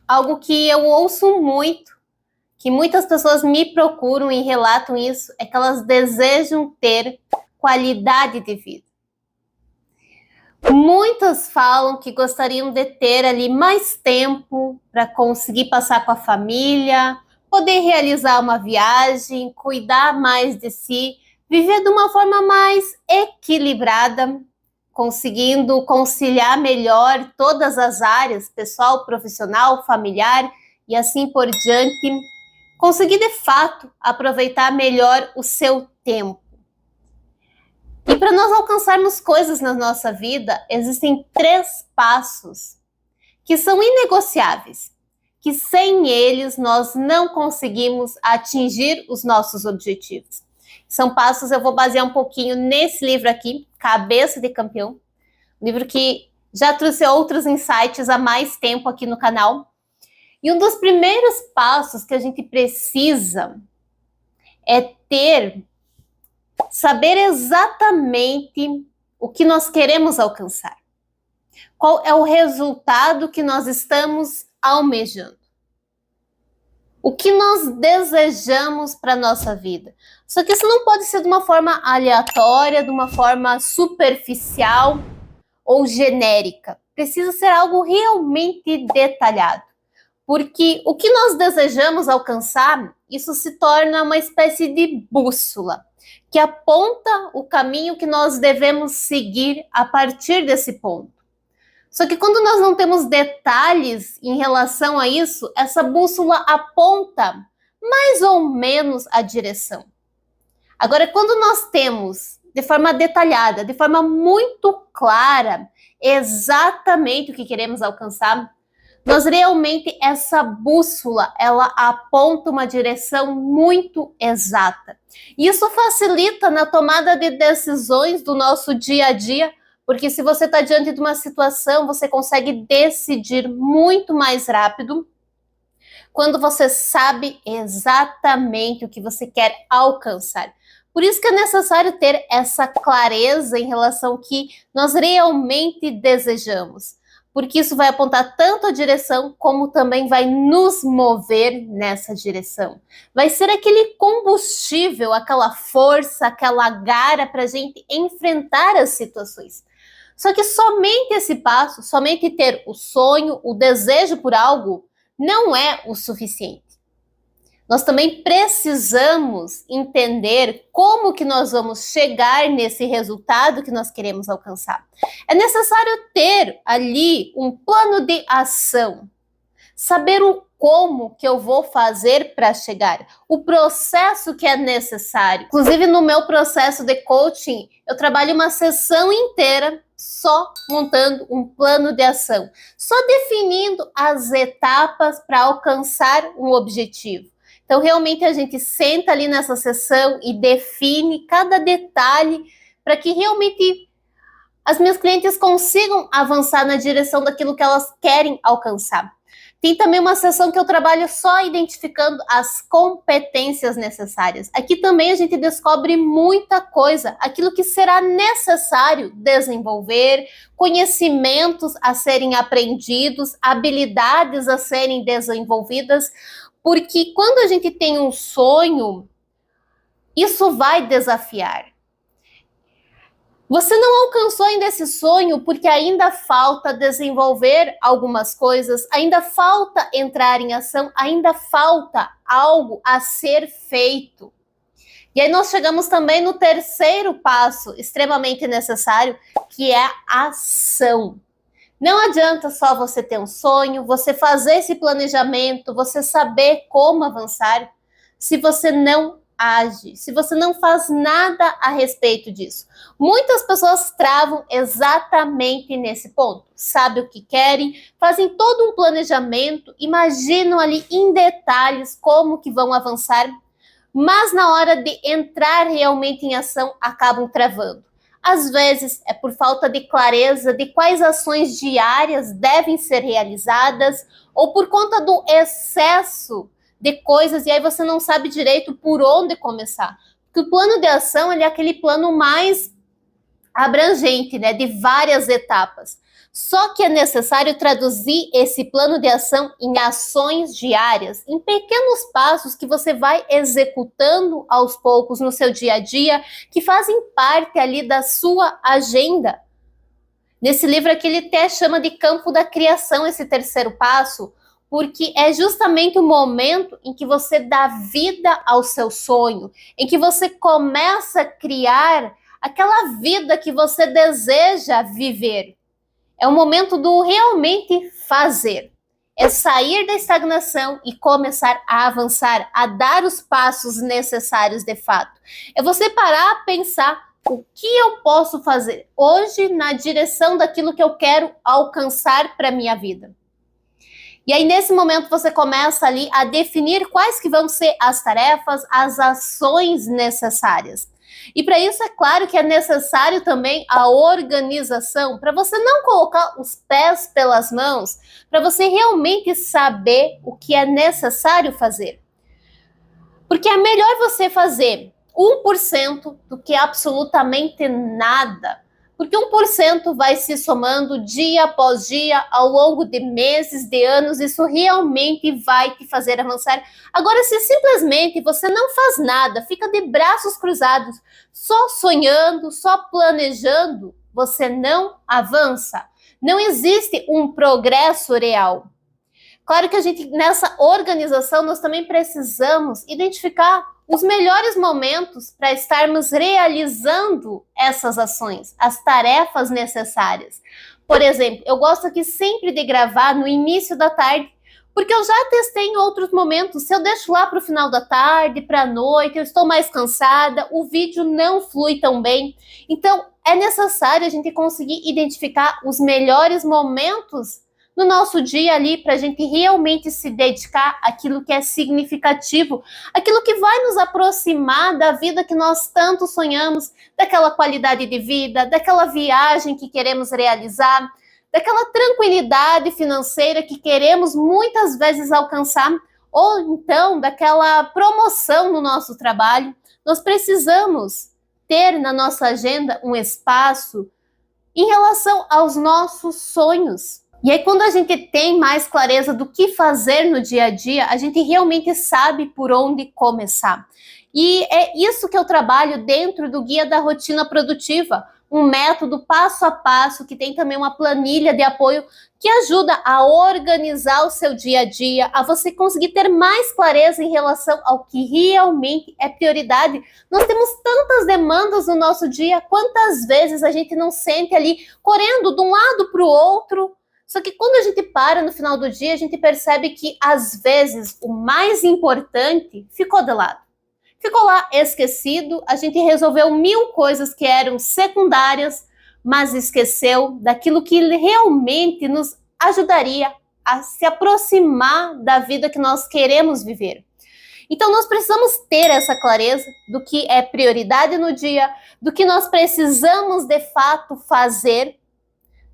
Algo que eu ouço muito, que muitas pessoas me procuram e relatam isso, é que elas desejam ter qualidade de vida. Muitas falam que gostariam de ter ali mais tempo para conseguir passar com a família, poder realizar uma viagem, cuidar mais de si, viver de uma forma mais equilibrada, conseguindo conciliar melhor todas as áreas, pessoal, profissional, familiar e assim por diante, conseguir de fato aproveitar melhor o seu tempo. E para nós alcançarmos coisas na nossa vida, existem 3 passos que são inegociáveis, que sem eles nós não conseguimos atingir os nossos objetivos. São passos, eu vou basear um pouquinho nesse livro aqui, Cabeça de Campeão, um livro que já trouxe outros insights há mais tempo aqui no canal. E um dos primeiros passos que a gente precisa é saber exatamente o que nós queremos alcançar. Qual é o resultado que nós estamos almejando? O que nós desejamos para a nossa vida? Só que isso não pode ser de uma forma aleatória, de uma forma superficial ou genérica. Precisa ser algo realmente detalhado. Porque o que nós desejamos alcançar, isso se torna uma espécie de bússola, que aponta o caminho que nós devemos seguir a partir desse ponto. Só que quando nós não temos detalhes em relação a isso, essa bússola aponta mais ou menos a direção. Agora, quando nós temos de forma detalhada, de forma muito clara, exatamente o que queremos alcançar, nós realmente, essa bússola, ela aponta uma direção muito exata. E isso facilita na tomada de decisões do nosso dia a dia, porque se você está diante de uma situação, você consegue decidir muito mais rápido quando você sabe exatamente o que você quer alcançar. Por isso que é necessário ter essa clareza em relação ao que nós realmente desejamos, porque isso vai apontar tanto a direção como também vai nos mover nessa direção. Vai ser aquele combustível, aquela força, aquela garra para a gente enfrentar as situações. Só que somente esse passo, somente ter o sonho, o desejo por algo, não é o suficiente. Nós também precisamos entender como que nós vamos chegar nesse resultado que nós queremos alcançar. É necessário ter ali um plano de ação, saber o como que eu vou fazer para chegar, o processo que é necessário. Inclusive, no meu processo de coaching, eu trabalho uma sessão inteira só montando um plano de ação, só definindo as etapas para alcançar um objetivo. Então, realmente, a gente senta ali nessa sessão e define cada detalhe para que realmente as minhas clientes consigam avançar na direção daquilo que elas querem alcançar. Tem também uma sessão que eu trabalho só identificando as competências necessárias. Aqui também a gente descobre muita coisa, aquilo que será necessário desenvolver, conhecimentos a serem aprendidos, habilidades a serem desenvolvidas, porque quando a gente tem um sonho, isso vai desafiar. Você não alcançou ainda esse sonho porque ainda falta desenvolver algumas coisas, ainda falta entrar em ação, ainda falta algo a ser feito. E aí nós chegamos também no terceiro passo, extremamente necessário, que é a ação. Não adianta só você ter um sonho, você fazer esse planejamento, você saber como avançar, se você não age, se você não faz nada a respeito disso. Muitas pessoas travam exatamente nesse ponto. Sabem o que querem, fazem todo um planejamento, imaginam ali em detalhes como que vão avançar, mas na hora de entrar realmente em ação, acabam travando. Às vezes é por falta de clareza de quais ações diárias devem ser realizadas ou por conta do excesso de coisas e aí você não sabe direito por onde começar. Porque o plano de ação ele é aquele plano mais abrangente, né, de várias etapas. Só que é necessário traduzir esse plano de ação em ações diárias, em pequenos passos que você vai executando aos poucos no seu dia a dia, que fazem parte ali da sua agenda. Nesse livro aqui ele até chama de campo da criação esse terceiro passo, porque é justamente o momento em que você dá vida ao seu sonho, em que você começa a criar aquela vida que você deseja viver. É o momento do realmente fazer. É sair da estagnação e começar a avançar, a dar os passos necessários de fato. É você parar a pensar o que eu posso fazer hoje na direção daquilo que eu quero alcançar para a minha vida. E aí, nesse momento, você começa ali a definir quais que vão ser as tarefas, as ações necessárias. E para isso, é claro que é necessário também a organização, para você não colocar os pés pelas mãos, para você realmente saber o que é necessário fazer. Porque é melhor você fazer 1% do que absolutamente nada. Porque 1% vai se somando dia após dia, ao longo de meses, de anos, isso realmente vai te fazer avançar. Agora, se simplesmente você não faz nada, fica de braços cruzados, só sonhando, só planejando, você não avança. Não existe um progresso real. Claro que a gente, nessa organização, nós também precisamos identificar os melhores momentos para estarmos realizando essas ações, as tarefas necessárias. Por exemplo, eu gosto aqui sempre de gravar no início da tarde, porque eu já testei em outros momentos. Se eu deixo lá para o final da tarde, para a noite, eu estou mais cansada, o vídeo não flui tão bem. Então, é necessário a gente conseguir identificar os melhores momentos no nosso dia ali, para a gente realmente se dedicar àquilo que é significativo, aquilo que vai nos aproximar da vida que nós tanto sonhamos, daquela qualidade de vida, daquela viagem que queremos realizar, daquela tranquilidade financeira que queremos muitas vezes alcançar, ou então daquela promoção no nosso trabalho. Nós precisamos ter na nossa agenda um espaço em relação aos nossos sonhos. E aí, quando a gente tem mais clareza do que fazer no dia a dia, a gente realmente sabe por onde começar. E é isso que eu trabalho dentro do Guia da Rotina Produtiva, um método passo a passo que tem também uma planilha de apoio que ajuda a organizar o seu dia a dia, a você conseguir ter mais clareza em relação ao que realmente é prioridade. Nós temos tantas demandas no nosso dia, quantas vezes a gente não sente ali correndo de um lado para o outro. Só que quando a gente para no final do dia, a gente percebe que, às vezes, o mais importante ficou de lado. Ficou lá esquecido, a gente resolveu 1000 coisas que eram secundárias, mas esqueceu daquilo que realmente nos ajudaria a se aproximar da vida que nós queremos viver. Então, nós precisamos ter essa clareza do que é prioridade no dia, do que nós precisamos, de fato, fazer,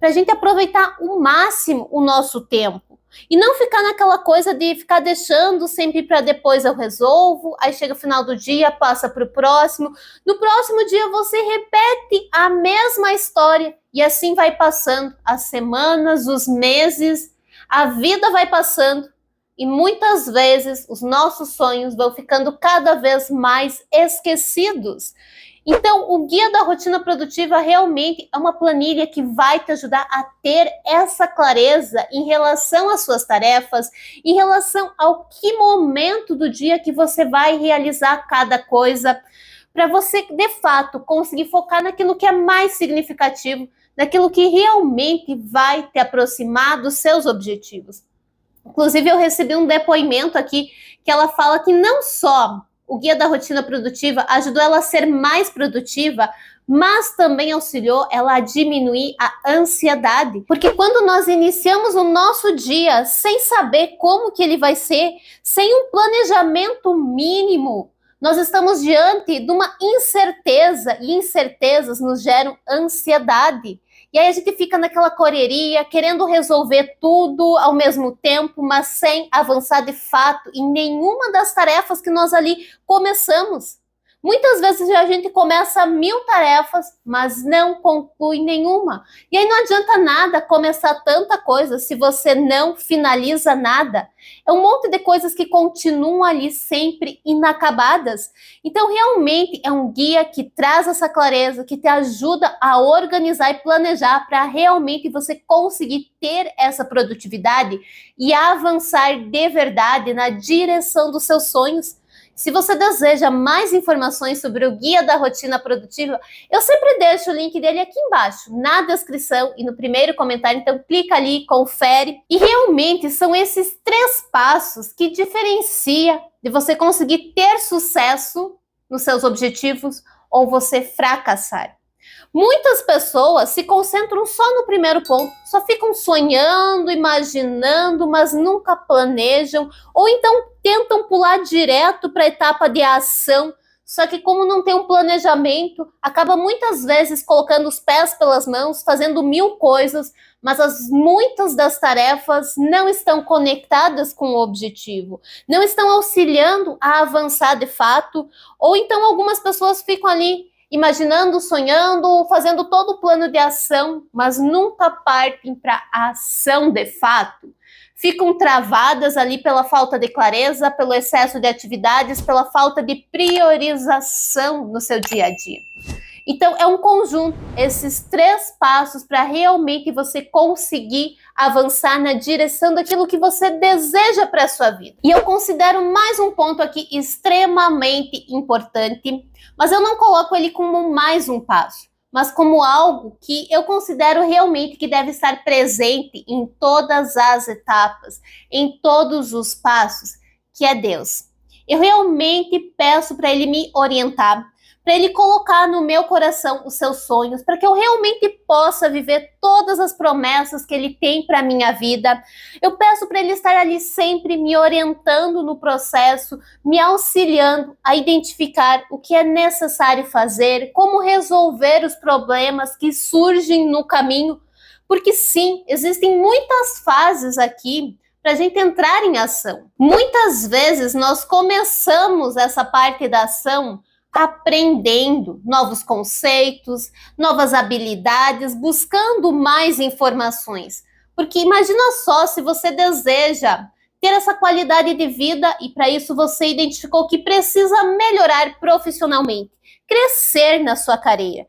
para a gente aproveitar o máximo o nosso tempo. E não ficar naquela coisa de ficar deixando sempre para depois eu resolvo, aí chega o final do dia, passa para o próximo. No próximo dia você repete a mesma história e assim vai passando as semanas, os meses, a vida vai passando e muitas vezes os nossos sonhos vão ficando cada vez mais esquecidos. Então, o Guia da Rotina Produtiva realmente é uma planilha que vai te ajudar a ter essa clareza em relação às suas tarefas, em relação ao que momento do dia que você vai realizar cada coisa, para você, de fato, conseguir focar naquilo que é mais significativo, naquilo que realmente vai te aproximar dos seus objetivos. Inclusive, eu recebi um depoimento aqui que ela fala que não só o Guia da Rotina Produtiva ajudou ela a ser mais produtiva, mas também auxiliou ela a diminuir a ansiedade. Porque quando nós iniciamos o nosso dia sem saber como que ele vai ser, sem um planejamento mínimo, nós estamos diante de uma incerteza, e incertezas nos geram ansiedade. E aí a gente fica naquela correria, querendo resolver tudo ao mesmo tempo, mas sem avançar de fato em nenhuma das tarefas que nós ali começamos. Muitas vezes a gente começa 1000 tarefas, mas não conclui nenhuma. E aí não adianta nada começar tanta coisa se você não finaliza nada. É um monte de coisas que continuam ali sempre inacabadas. Então, realmente é um guia que traz essa clareza, que te ajuda a organizar e planejar para realmente você conseguir ter essa produtividade e avançar de verdade na direção dos seus sonhos. Se você deseja mais informações sobre o Guia da Rotina Produtiva, eu sempre deixo o link dele aqui embaixo, na descrição e no primeiro comentário. Então clica ali, confere. E realmente são esses 3 passos que diferencia de você conseguir ter sucesso nos seus objetivos ou você fracassar. Muitas pessoas se concentram só no primeiro ponto, só ficam sonhando, imaginando, mas nunca planejam, ou então tentam pular direto para a etapa de ação, só que como não tem um planejamento, acaba muitas vezes colocando os pés pelas mãos, fazendo 1000 coisas, mas muitas das tarefas não estão conectadas com o objetivo, não estão auxiliando a avançar de fato, ou então algumas pessoas ficam ali imaginando, sonhando, fazendo todo o plano de ação, mas nunca partem para a ação de fato. Ficam travadas ali pela falta de clareza, pelo excesso de atividades, pela falta de priorização no seu dia a dia. Então, é um conjunto, esses 3 passos para realmente você conseguir avançar na direção daquilo que você deseja para a sua vida. E eu considero mais um ponto aqui extremamente importante, mas eu não coloco ele como mais um passo, mas como algo que eu considero realmente que deve estar presente em todas as etapas, em todos os passos, que é Deus. Eu realmente peço para Ele me orientar, para Ele colocar no meu coração os seus sonhos, para que eu realmente possa viver todas as promessas que Ele tem para a minha vida. Eu peço para Ele estar ali sempre me orientando no processo, me auxiliando a identificar o que é necessário fazer, como resolver os problemas que surgem no caminho, porque sim, existem muitas fases aqui para a gente entrar em ação. Muitas vezes nós começamos essa parte da ação aprendendo novos conceitos, novas habilidades, buscando mais informações. Porque imagina só se você deseja ter essa qualidade de vida e para isso você identificou que precisa melhorar profissionalmente, crescer na sua carreira.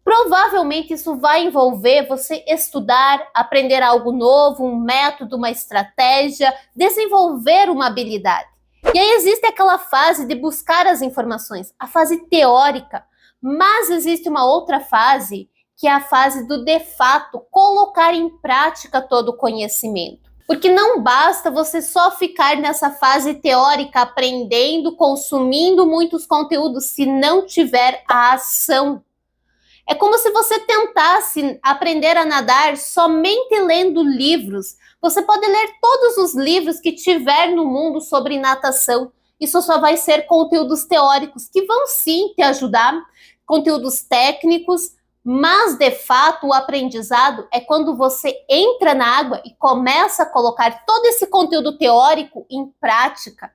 Provavelmente isso vai envolver você estudar, aprender algo novo, um método, uma estratégia, desenvolver uma habilidade. E aí existe aquela fase de buscar as informações, a fase teórica, mas existe uma outra fase, que é a fase do de fato, colocar em prática todo o conhecimento. Porque não basta você só ficar nessa fase teórica, aprendendo, consumindo muitos conteúdos, se não tiver a ação. É como se você tentasse aprender a nadar somente lendo livros. Você pode ler todos os livros que tiver no mundo sobre natação. Isso só vai ser conteúdos teóricos, que vão sim te ajudar, conteúdos técnicos, mas de fato o aprendizado é quando você entra na água e começa a colocar todo esse conteúdo teórico em prática.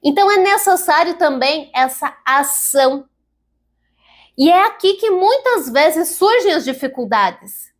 Então é necessário também essa ação. E é aqui que muitas vezes surgem as dificuldades.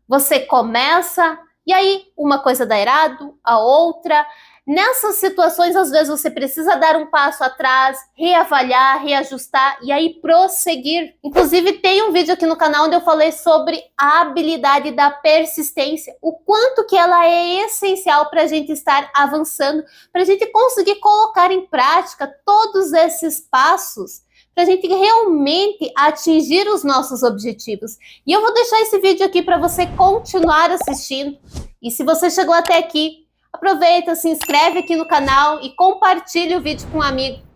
Você começa, e aí uma coisa dá errado, a outra. Nessas situações, às vezes você precisa dar um passo atrás, reavaliar, reajustar e aí prosseguir. Inclusive tem um vídeo aqui no canal onde eu falei sobre a habilidade da persistência, o quanto que ela é essencial para a gente estar avançando, para a gente conseguir colocar em prática todos esses passos, para a gente realmente atingir os nossos objetivos. E eu vou deixar esse vídeo aqui para você continuar assistindo. E se você chegou até aqui, aproveita, se inscreve aqui no canal e compartilhe o vídeo com um amigo.